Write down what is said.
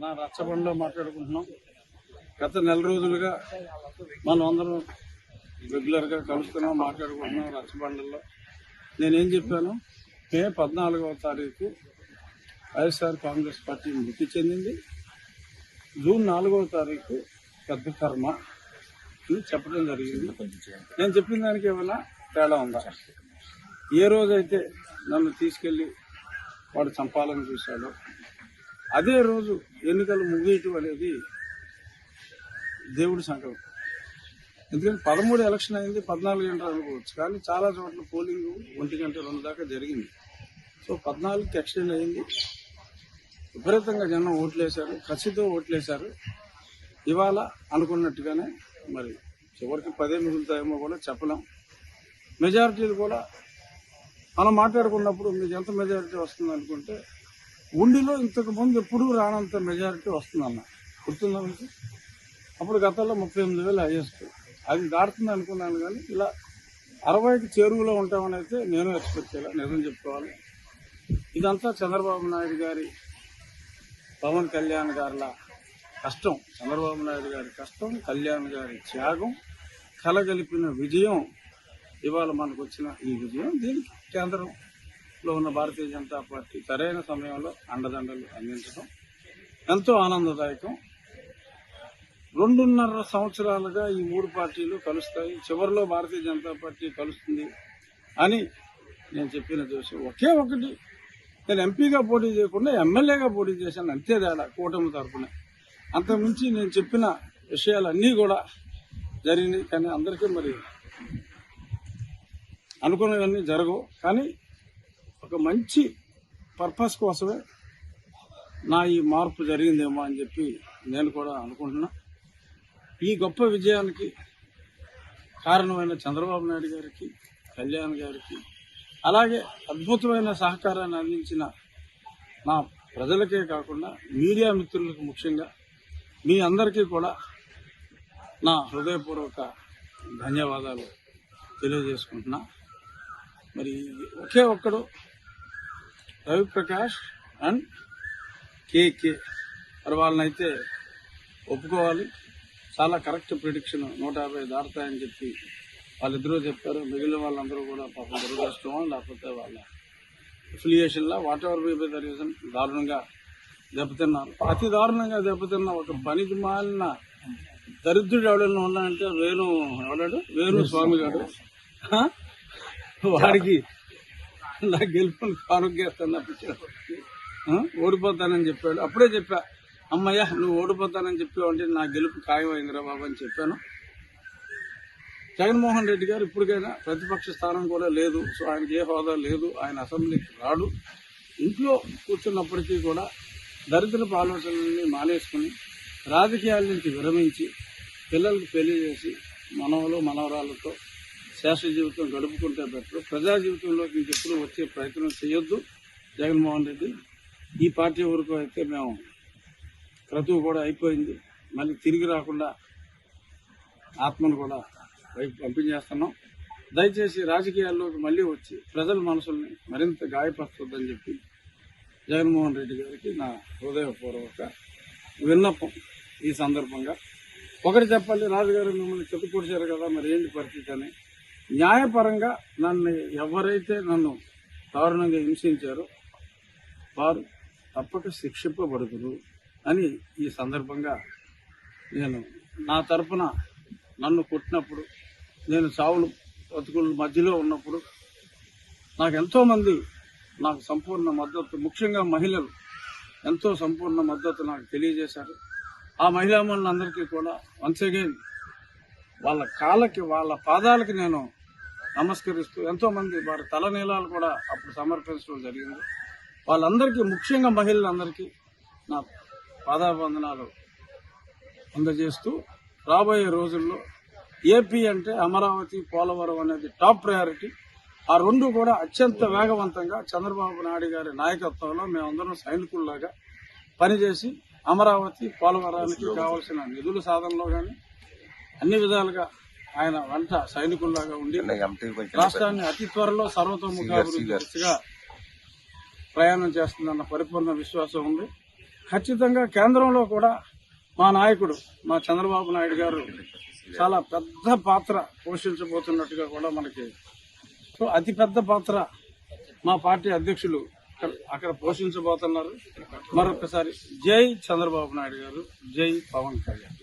నా రచ్చబండలో మాట్లాడుకుంటున్నాం. గత నెల రోజులుగా మనం అందరం రెగ్యులర్గా కలుస్తున్నాం, మాట్లాడుకుంటున్నాం రచ్చబండల్లో. నేనేం చెప్పాను, మే 14వ తారీఖు వైఎస్ఆర్ కాంగ్రెస్ పార్టీ మృతి చెందింది, జూన్ 4వ తారీఖు పెద్ద కర్మ అని చెప్పడం జరిగింది. నేను చెప్పిన దానికి ఏమైనా తేడా ఉందా? ఏ రోజైతే నన్ను తీసుకెళ్లి వాడు చంపాలని చూశాడో అదే రోజు ఎన్నికలు ముగియటం అనేది దేవుడి సంకల్పం. ఎందుకంటే 13 ఎలక్షన్ అయింది, 14 గంటలు అనుకోవచ్చు, కానీ చాలా చోట్ల పోలింగ్ 1 గంట 2 దాకా జరిగింది. సో 14కి ఎక్స్టెండ్ అయింది. విపరీతంగా జనం ఓట్లేశారు, కసితో ఓట్లేశారు. ఇవాళ అనుకున్నట్టుగానే మరి చివరికి 10 మిగులుతాయేమో కూడా చెప్పలేం. మెజారిటీలు కూడా మనం మాట్లాడుకున్నప్పుడు మీకు ఎంత మెజారిటీ వస్తుంది అనుకుంటే ఉండిలో ఇంతకు ముందు ఎప్పుడూ రానంత మెజారిటీ వస్తుందన్న గుర్తుందా మీకు? అప్పుడు గతంలో 38,000 హైయెస్ట్, అది దాటుతుంది అనుకున్నాను. కానీ ఇలా 60కి చేరువలో ఉంటామని అయితే నేను ఎక్స్పెక్ట్ చేయాలి, నిజం చెప్పుకోవాలి. ఇదంతా చంద్రబాబు నాయుడు గారి, పవన్ కళ్యాణ్ గారిలా కష్టం, చంద్రబాబు నాయుడు గారి కష్టం, కళ్యాణ్ గారి త్యాగం కలగలిపిన విజయం. ఇవాళ మనకు వచ్చిన ఈ విజయం, దీనికి కేంద్రంలో ఉన్న భారతీయ జనతా పార్టీ సరైన సమయంలో అండదండలు అందించడం ఎంతో ఆనందదాయకం. 2.5 సంవత్సరాలుగా ఈ 3 పార్టీలు కలుస్తాయి, చివరిలో భారతీయ జనతా పార్టీ కలుస్తుంది అని నేను చెప్పిన దోషం ఒకే ఒకటి, నేను ఎంపీగా పోటీ చేయకుండా ఎమ్మెల్యేగా పోటీ చేశాను, అంతే తేడా కూటమి తరఫున. అంతకుమించి నేను చెప్పిన విషయాలన్నీ కూడా జరిగినాయి. కానీ అందరికీ మరి అనుకున్నవన్నీ జరగవు. కానీ ఒక మంచి పర్పస్ కోసమే నా ఈ మార్పు జరిగిందేమో అని చెప్పి నేను కూడా అనుకుంటున్నా. ఈ గొప్ప విజయానికి కారణమైన చంద్రబాబు నాయుడు గారికి, కళ్యాణ్ గారికి, అలాగే అద్భుతమైన సహకారాన్ని అందించిన నా ప్రజలకే కాకుండా మీడియా మిత్రులకు ముఖ్యంగా మీ అందరికీ కూడా నా హృదయపూర్వక ధన్యవాదాలు తెలియజేసుకుంటున్నా. మరి ఒకే ఒక్కడు రవిప్రకాష్ అండ్ కేకే, మరి వాళ్ళనైతే ఒప్పుకోవాలి. చాలా కరెక్ట్ ప్రిడిక్షన్, 150 దాటుతాయని చెప్పి వాళ్ళిద్దరూ చెప్పారు. మిగిలిన వాళ్ళందరూ కూడా పాపం దురదృష్టమో లేకపోతే వాళ్ళ అఫిలియేషన్లా whatever be the reason దారుణంగా దెబ్బతిన్నారు. అతి దారుణంగా దెబ్బతిన్న ఒక పనికి మాలిన దరిద్రుడు ఎవడన్నా ఉన్నాడంటే వేణు స్వామి గారు. వాడికి నా గెలుపుని కానుకేస్తాను, ఓడిపోతానని చెప్పాడు. అప్పుడే చెప్పా, అమ్మయ్య నువ్వు ఓడిపోతానని చెప్పావు అంటే నా గెలుపు ఖాయమైందిరా బాబు అని చెప్పాను. జగన్మోహన్ రెడ్డి గారు ఇప్పటికైనా ప్రతిపక్ష స్థానం కూడా లేదు, సో ఆయనకి ఏ హోదా లేదు, ఆయన అసెంబ్లీకి రాడు. ఇంట్లో కూర్చున్నప్పటికీ కూడా దరిద్రపు ఆలోచనల్ని మానేసుకుని రాజకీయాల నుంచి విరమించి పిల్లలకు పెళ్లి చేసి మనవరాలతో శాశ్వత జీవితం గడుపుకుంటే బెటర్. ప్రజా జీవితంలోకి ఇంకెప్పుడు వచ్చే ప్రయత్నం చేయొద్దు జగన్మోహన్ రెడ్డి. ఈ పార్టీ వరకు అయితే మేము క్రతువు కూడా అయిపోయింది, మళ్ళీ తిరిగి రాకుండా ఆత్మను కూడా వైపు పంపించేస్తున్నాం. దయచేసి రాజకీయాల్లోకి మళ్ళీ వచ్చి ప్రజల మనసుల్ని మరింత గాయపరుస్తుందని చెప్పి జగన్మోహన్ రెడ్డి గారికి నా హృదయపూర్వక విన్నపం. ఈ సందర్భంగా ఒకటి చెప్పాలి, రాజుగారు మిమ్మల్ని చెప్పుకొచ్చారు కదా, మరి ఏంటి పరిస్థితి అని. న్యాయపరంగా ఎవరైతే నన్ను దారుణంగా హింసించారో వారు తప్పక శిక్షింపబడుతురు అని ఈ సందర్భంగా నేను నా తరఫున నన్ను కొట్టినప్పుడు, నేను చావులు బతుకుల మధ్యలో ఉన్నప్పుడు నాకు ఎంతోమంది నాకు సంపూర్ణ మద్దతు, ముఖ్యంగా మహిళలు ఎంతో సంపూర్ణ మద్దతు నాకు తెలియజేశారు. ఆ మహిళామణులందరికీ కూడా వన్స్ అగైన్ వాళ్ళ కాళ్ళకి, వాళ్ళ పాదాలకి నేను నమస్కరిస్తూ, ఎంతోమంది వారి తలనీలాలు కూడా అప్పుడు సమర్పించడం జరిగింది. వాళ్ళందరికీ, ముఖ్యంగా మహిళలందరికీ నా పాదాభివందనాలు అందజేస్తూ, రాబోయే రోజుల్లో ఏపీ అంటే అమరావతి, పోలవరం అనేది టాప్ ప్రయారిటీ. ఆ రెండు కూడా అత్యంత వేగవంతంగా చంద్రబాబు నాయుడు గారి నాయకత్వంలో మేమందరం సైనికుల్లాగా పనిచేసి అమరావతి, పోలవరానికి కావాల్సిన నిధుల సాధనలో కానీ అన్ని విధాలుగా ఆయన వెంట సైనికుల్లాగా ఉండి రాష్ట్రాన్ని అతి త్వరలో సర్వతోముఖాభివృద్ధి దిశగా ప్రయాణం చేస్తుందన్న పరిపూర్ణ విశ్వాసం ఉంది. ఖచ్చితంగా కేంద్రంలో కూడా మా నాయకుడు మా చంద్రబాబు నాయుడు గారు చాలా పెద్ద పాత్ర పోషించబోతున్నట్టుగా కూడా మనకి అతి పెద్ద పాత్ర మా పార్టీ అధ్యక్షులు అక్కడ పోషించబోతున్నారు. మరొకసారి జై చంద్రబాబు నాయుడు గారు, జై పవన్ కళ్యాణ్.